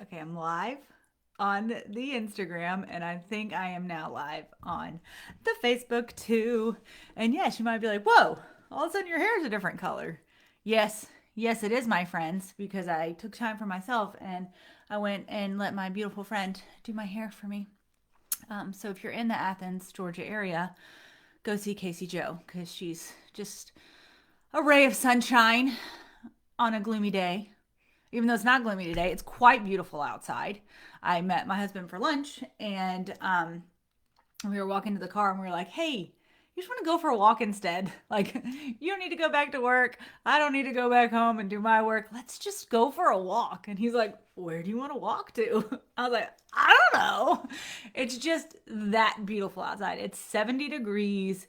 Okay, I'm live on the Instagram, and I think I am now live on the Facebook too. And yes, you might be like, whoa, all of a sudden your hair is a different color. Yes, yes, it is, my friends, because I took time for myself and I went and let my beautiful friend do my hair for me. So if you're in the Athens, Georgia area, go see Casey Joe because she's just a ray of sunshine on a gloomy day. Even though it's not gloomy today, it's quite beautiful outside. I met my husband for lunch, and we were walking to the car, and we were like, "Hey, you just want to go for a walk instead? Like, you don't need to go back to work. I don't need to go back home and do my work. Let's just go for a walk." And he's like, "Where do you want to walk to?" I was like, "I don't know. It's just that beautiful outside. It's 70 degrees.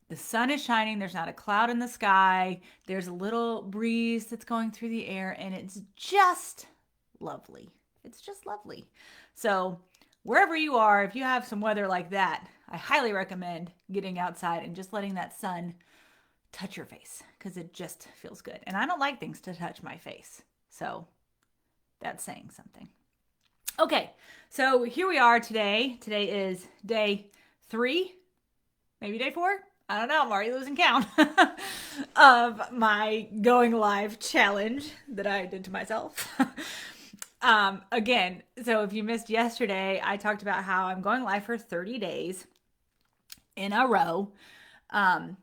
The sun is shining. There's not a cloud in the sky. There's a little breeze that's going through the air, and it's just lovely. It's just lovely." So, wherever you are, if you have some weather like that, I highly recommend getting outside and just letting that sun touch your face because it just feels good. And I don't like things to touch my face. So, that's saying something. Okay, so here we are today. Today is day 3, maybe day 4. I don't know. I'm already losing count of my going live challenge that I did to myself. Again, so if you missed yesterday, I talked about how I'm going live for 30 days in a row. Um,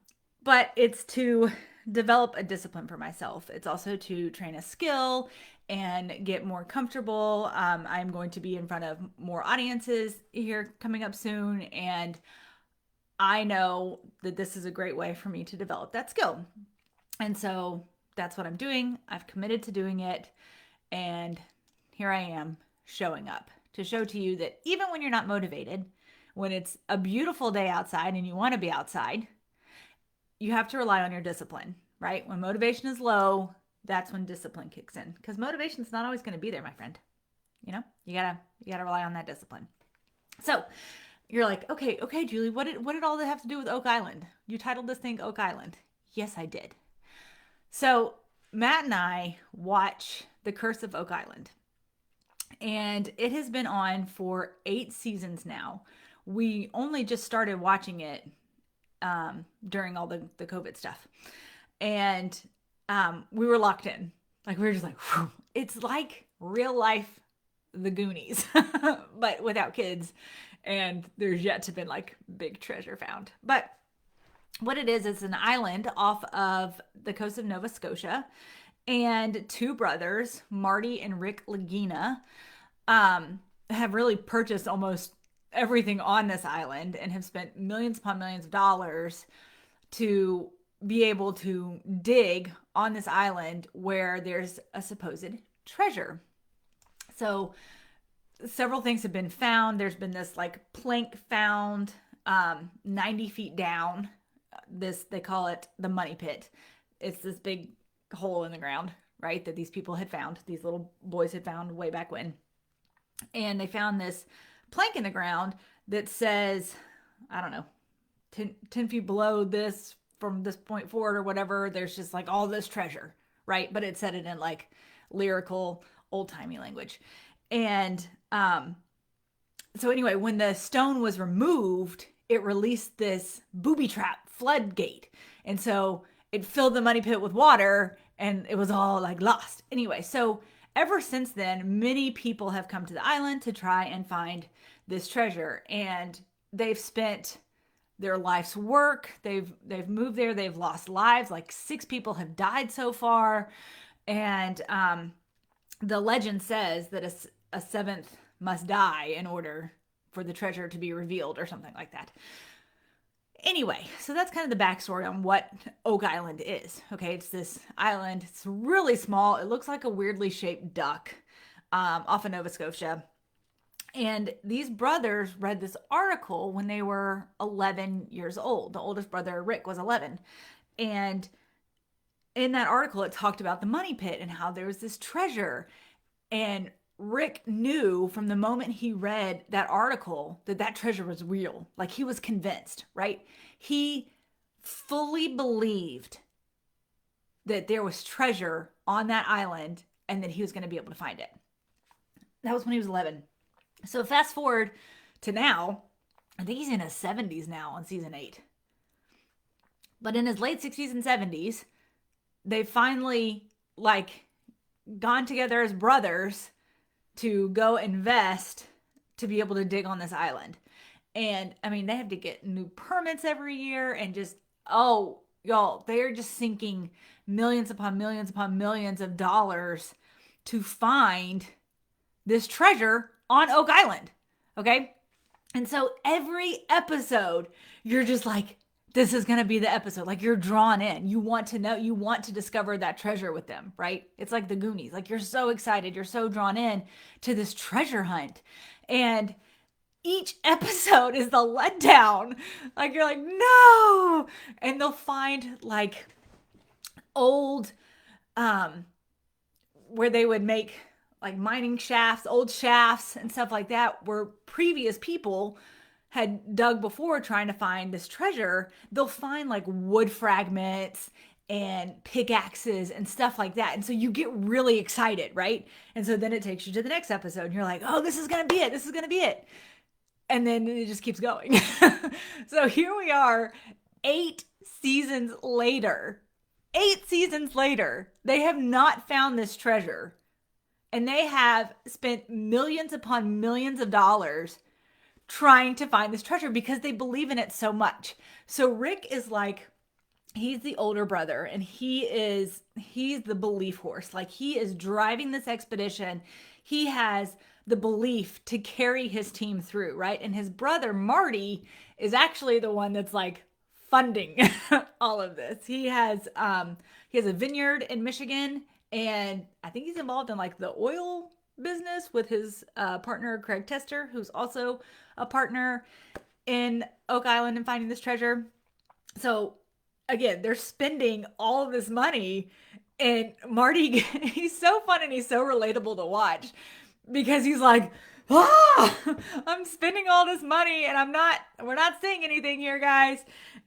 but it's to develop a discipline for myself. It's also to train a skill and get more comfortable. I'm going to be in front of more audiences here coming up soon. And I know that this is a great way for me to develop that skill. And so that's what I'm doing. I've committed to doing it. And here I am showing up to show to you that even when you're not motivated, when it's a beautiful day outside and you want to be outside, you have to rely on your discipline, right? When motivation is low, that's when discipline kicks in because motivation is not always going to be there, my friend. You gotta rely on that discipline. So you're like, okay, Julie, what did all that have to do with Oak Island? You titled this thing Oak Island. Yes, I did. So Matt and I watch The Curse of Oak Island, and it has been on for 8 seasons now. We only just started watching it during all the COVID stuff, and we were locked in. Like we were just like, whew. It's like real life, The Goonies, but without kids, and there's yet to been like big treasure found. But what it is an island off of the coast of Nova Scotia, and two brothers, Marty and Rick Lagina, have really purchased almost everything on this island and have spent millions upon millions of dollars to be able to dig on this island where there's a supposed treasure. So several things have been found. There's been this like plank found 90 feet down. This, they call it the money pit. It's this big hole in the ground, right? That these people had found, these little boys had found way back when. And they found this plank in the ground that says, I don't know, 10 feet below this, from this point forward or whatever, there's just like all this treasure, right? But it said it in like lyrical, old timey language. And so, anyway, when the stone was removed, it released this booby trap floodgate. And so it filled the money pit with water and it was all like lost. Anyway, so ever since then, many people have come to the island to try and find this treasure. And they've spent their life's work. They've moved there. They've lost lives. Like 6 people have died so far. And the legend says that a seventh must die in order for the treasure to be revealed or something like that. Anyway, so that's kind of the backstory on what Oak Island is. Okay, it's this island. It's really small. It looks like a weirdly shaped duck off of Nova Scotia. And these brothers read this article when they were 11 years old. The oldest brother, Rick, was 11. And in that article, it talked about the money pit and how there was this treasure. And Rick knew from the moment he read that article that that treasure was real. Like he was convinced, right? He fully believed that there was treasure on that island and that he was going to be able to find it. That was when he was 11. So fast forward to now, I think he's in his 70s now on season 8. But in his late 60s and 70s, they finally like gone together as brothers to go invest to be able to dig on this island. And I mean, they have to get new permits every year and just, oh, y'all, they are just sinking millions upon millions upon millions of dollars to find this treasure on Oak Island. Okay. And so every episode, you're just like, this is going to be the episode. Like you're drawn in. You want to know, you want to discover that treasure with them, right? It's like the Goonies. Like you're so excited. You're so drawn in to this treasure hunt. And each episode is the letdown. Like you're like, no. And they'll find like old, where they would make like mining shafts, old shafts and stuff like that, where previous people had dug before trying to find this treasure. They'll find like wood fragments and pickaxes and stuff like that. And so you get really excited, right? And so then it takes you to the next episode and you're like, oh, this is going to be it. This is going to be it. And then it just keeps going. So here we are, 8 seasons later. 8 seasons later, they have not found this treasure. And they have spent millions upon millions of dollars trying to find this treasure because they believe in it so much. So Rick is like, he's the older brother and he's the belief horse. Like he is driving this expedition. He has the belief to carry his team through, right? And his brother Marty is actually the one that's like funding all of this. He has a vineyard in Michigan, and I think he's involved in like the oil business with his partner Craig Tester, who's also a partner in Oak Island and finding this treasure. So again, they're spending all of this money, and Marty, he's so fun and he's so relatable to watch because he's like, I'm spending all this money and we're not seeing anything here, guys.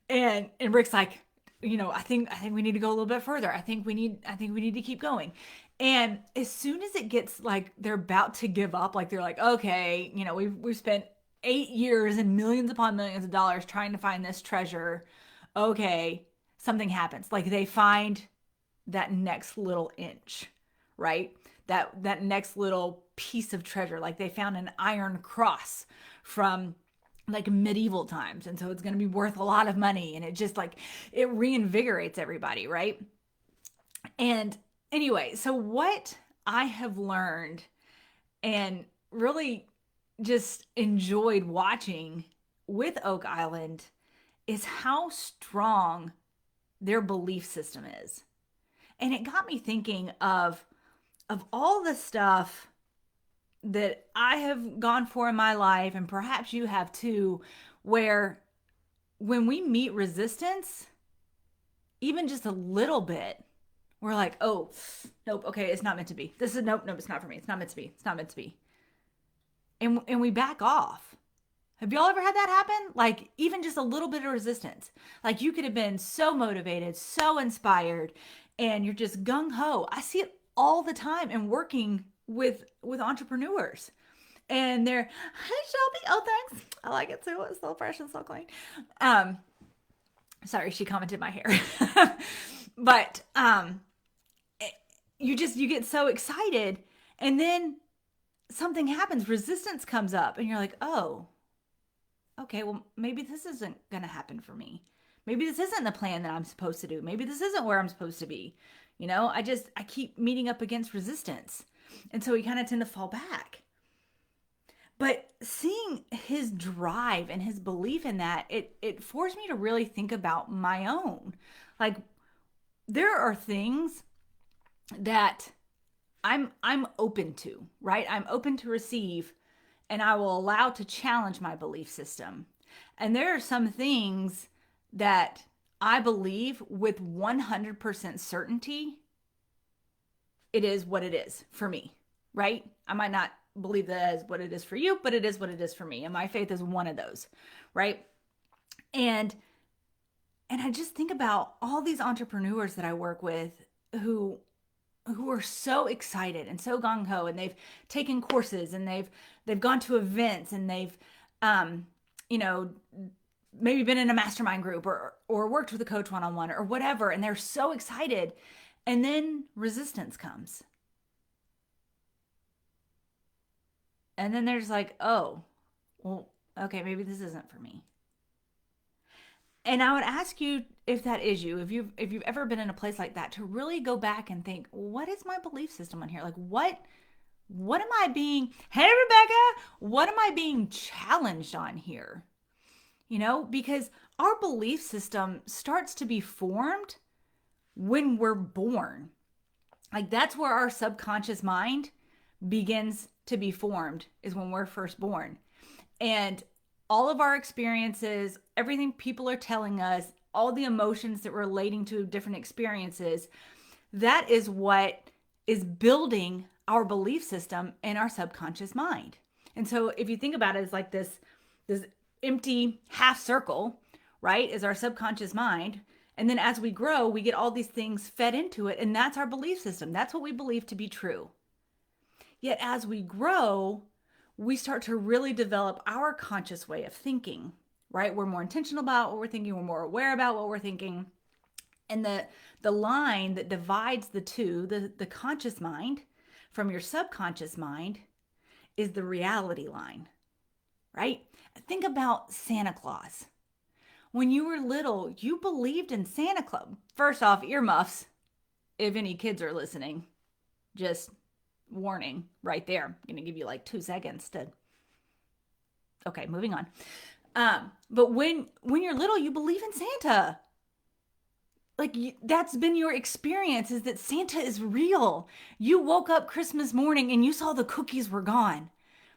And Rick's like, I think we need to go a little bit further. I think we need to keep going. And as soon as it gets like they're about to give up, like they're like, okay, we've spent 8 years and millions upon millions of dollars trying to find this treasure. Okay, something happens. Like they find that next little inch, right? That next little piece of treasure. Like they found an iron cross from like medieval times. And so it's going to be worth a lot of money. And it just like, it reinvigorates everybody, right? And anyway, so what I have learned and really just enjoyed watching with Oak Island is how strong their belief system is. And it got me thinking of all the stuff that I have gone for in my life, and perhaps you have too, where when we meet resistance, even just a little bit, we're like, oh, nope, okay, it's not meant to be. This is nope, it's not for me. It's not meant to be. It's not meant to be. And we back off. Have y'all ever had that happen? Like even just a little bit of resistance. Like you could have been so motivated, so inspired, and you're just gung ho. I see it all the time and working with entrepreneurs. And they're, hi Shelby. Oh, thanks. I like it too. It's so fresh and so clean. Sorry, she commented my hair. But you get so excited, and then something happens, resistance comes up, and you're like, oh, okay, well, maybe this isn't going to happen for me. Maybe this isn't the plan that I'm supposed to do. Maybe this isn't where I'm supposed to be. I keep meeting up against resistance. And so we kind of tend to fall back. But seeing his drive and his belief in that, it forced me to really think about my own. Like, there are things that I'm open to, right? I'm open to receive, and I will allow to challenge my belief system. And there are some things that I believe with 100% certainty, it is what it is for me, right? I might not believe that as what it is for you, but it is what it is for me. And my faith is one of those, right? And I just think about all these entrepreneurs that I work with who who are so excited and so gung ho, and they've taken courses, and they've gone to events, and they've you know maybe been in a mastermind group, or worked with a coach one on one or whatever, and they're so excited, and then resistance comes, and then they're just like, oh, well, okay, maybe this isn't for me. And I would ask you, if that is you, if you've ever been in a place like that, to really go back and think, what is my belief system on here? Like, what am I being, hey Rebecca, what am I being challenged on here? Because our belief system starts to be formed when we're born. Like, that's where our subconscious mind begins to be formed, is when we're first born. And all of our experiences, everything people are telling us, all the emotions that we're relating to different experiences, that is what is building our belief system in our subconscious mind. And so if you think about it, it's like this empty half circle, right? Is our subconscious mind. And then as we grow, we get all these things fed into it, and that's our belief system. That's what we believe to be true. Yet as we grow, we start to really develop our conscious way of thinking, right? We're more intentional about what we're thinking. We're more aware about what we're thinking. And the line that divides the two, the conscious mind from your subconscious mind, is the reality line, right? Think about Santa Claus. When you were little, you believed in Santa Claus. First off, earmuffs, if any kids are listening, just warning right there. I'm going to give you like 2 seconds to, okay, moving on. But when you're little, you believe in Santa. Like, that's been your experience, is that Santa is real. You woke up Christmas morning and you saw the cookies were gone,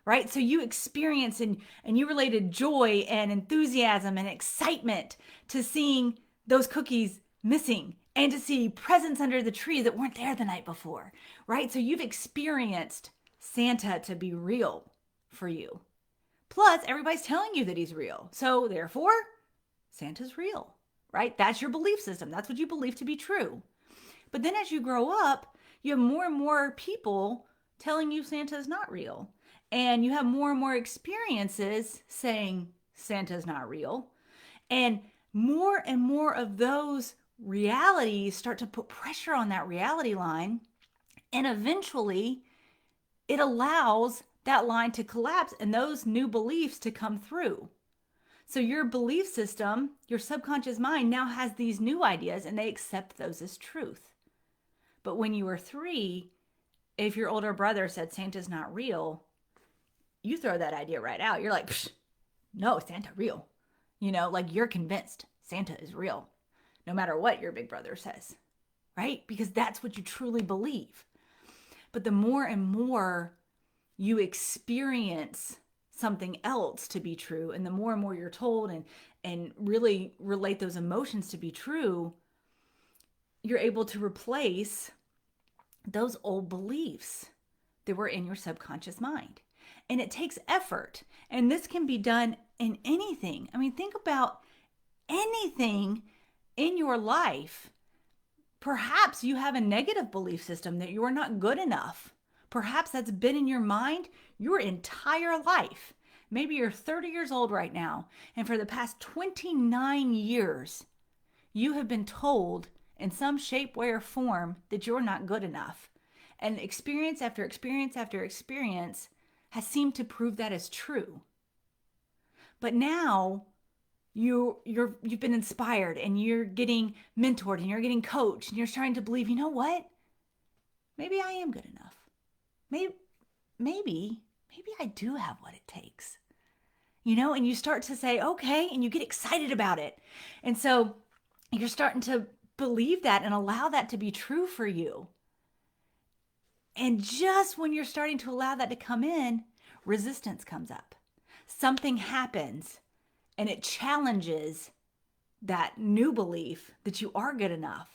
right? So you experienced and you related joy and enthusiasm and excitement to seeing those cookies missing, and to see presents under the tree that weren't there the night before, right? So you've experienced Santa to be real for you. Plus, everybody's telling you that he's real. So therefore, Santa's real, right? That's your belief system. That's what you believe to be true. But then as you grow up, you have more and more people telling you Santa's not real. And you have more and more experiences saying Santa's not real. And more of those realities start to put pressure on that reality line. And eventually, it allows that line to collapse and those new beliefs to come through. So your belief system, your subconscious mind, now has these new ideas, and they accept those as truth. But when you were 3, if your older brother said Santa's not real, you throw that idea right out. You're like, no, Santa real. Like, you're convinced Santa is real, no matter what your big brother says, right? Because that's what you truly believe. But the more and more you experience something else to be true, and the more and more you're told and really relate those emotions to be true, you're able to replace those old beliefs that were in your subconscious mind. And it takes effort. And this can be done in anything. I mean, think about anything in your life. Perhaps you have a negative belief system that you are not good enough. Perhaps that's been in your mind your entire life. Maybe you're 30 years old right now, and for the past 29 years, you have been told in some shape, way, or form that you're not good enough. And experience after experience after experience has seemed to prove that is true. But now you've been inspired, and you're getting mentored, and you're getting coached, and you're starting to believe, you know what? Maybe I am good enough. Maybe I do have what it takes. And you start to say, okay, and you get excited about it. And so you're starting to believe that and allow that to be true for you. And just when you're starting to allow that to come in, resistance comes up. Something happens, and it challenges that new belief that you are good enough.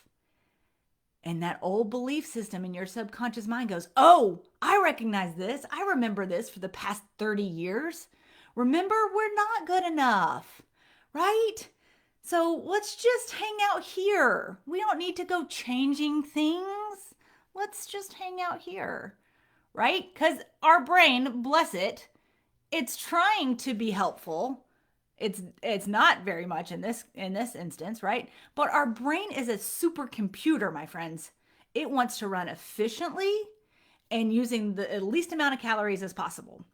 And that old belief system in your subconscious mind goes, oh, I recognize this. I remember this for the past 30 years. Remember, we're not good enough, right? So let's just hang out here. We don't need to go changing things. Let's just hang out here, right? Because our brain, bless it, it's trying to be helpful. It's not very much in this instance, right? But our brain is a supercomputer, my friends. It wants to run efficiently and using the least amount of calories as possible.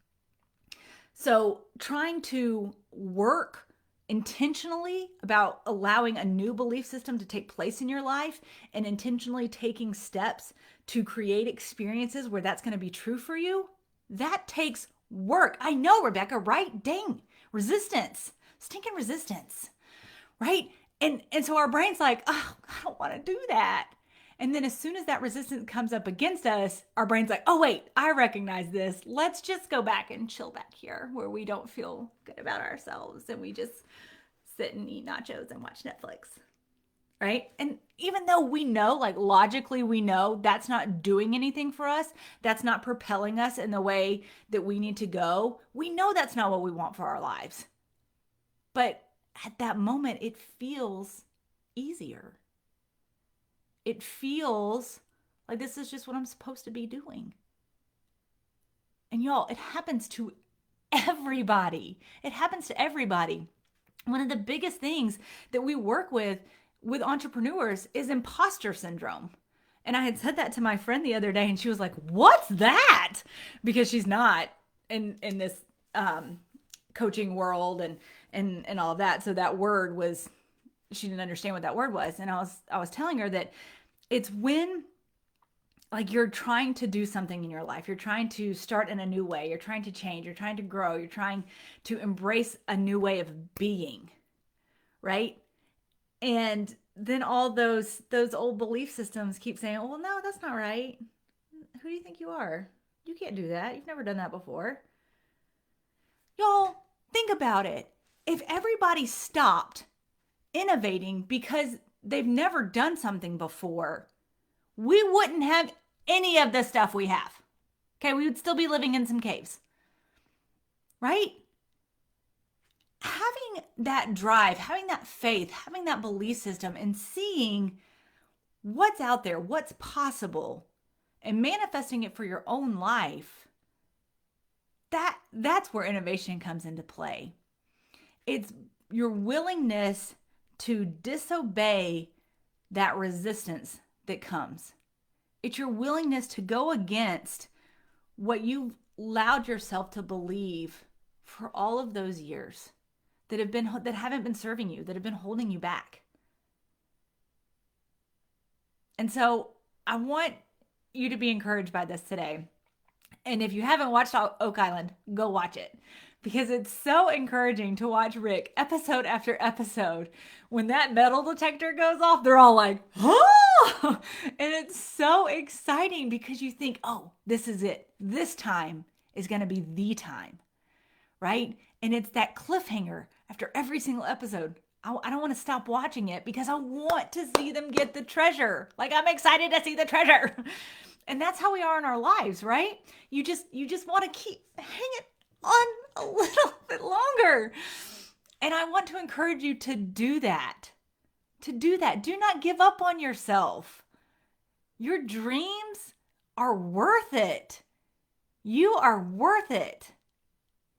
So, trying to work intentionally about allowing a new belief system to take place in your life and intentionally taking steps to create experiences where that's going to be true for you, that takes work. I know, Rebecca, right? Dang, resistance, stinking resistance, right? And so our brain's like, oh, I don't want to do that. And then as soon as that resistance comes up against us, our brain's like, oh, wait, I recognize this. Let's just go back and chill back here where we don't feel good about ourselves and we just sit and eat nachos and watch Netflix. Right. And even though we know, like logically, we know that's not doing anything for us, that's not propelling us in the way that we need to go, we know that's not what we want for our lives. But at that moment, it feels easier. It feels like this is just what I'm supposed to be doing. And y'all, it happens to everybody. It happens to everybody. One of the biggest things that we work with entrepreneurs is imposter syndrome. And I had said that to my friend the other day, and she was like, "What's that?" Because she's not in this coaching world and all of that. So that word was, she didn't understand what that word was. And I was telling her that it's when like you're trying to do something in your life, you're trying to start in a new way, you're trying to change, you're trying to grow, you're trying to embrace a new way of being, right? And then all those old belief systems keep saying, "Oh, well, no, that's not right. Who do you think you are? You can't do that. You've never done that before." Y'all, think about it. If everybody stopped innovating because they've never done something before, we wouldn't have any of the stuff we have. Okay, we would still be living in some caves, right? Having that drive, having that faith, having that belief system, and seeing what's out there, what's possible, and manifesting it for your own life, that's where innovation comes into play. It's your willingness to disobey that resistance that comes. It's your willingness to go against what you've allowed yourself to believe for all of those years that haven't been serving you, that have been holding you back. And so I want you to be encouraged by this today. And if you haven't watched Oak Island, go watch it because it's so encouraging to watch Rick episode after episode. When that metal detector goes off, they're all like, "Oh!" And it's so exciting because you think, "Oh, this is it. This time is going to be the time." Right? And it's that cliffhanger after every single episode. I don't want to stop watching it because I want to see them get the treasure. Like I'm excited to see the treasure. And that's how we are in our lives, right? You just want to keep hanging on a little bit longer. And I want to encourage you to do that. To do that. Do not give up on yourself. Your dreams are worth it. You are worth it.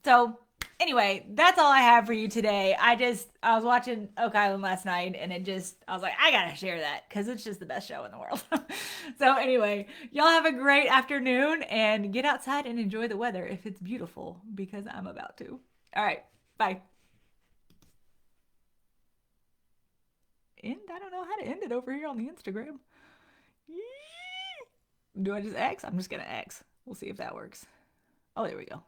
So anyway, that's all I have for you today. I was watching Oak Island last night and I was like, I gotta share that because it's just the best show in the world. So anyway, y'all have a great afternoon and get outside and enjoy the weather if it's beautiful because I'm about to. All right, bye. And I don't know how to end it over here on the Instagram. Do I just X? I'm just gonna X. We'll see if that works. Oh, there we go.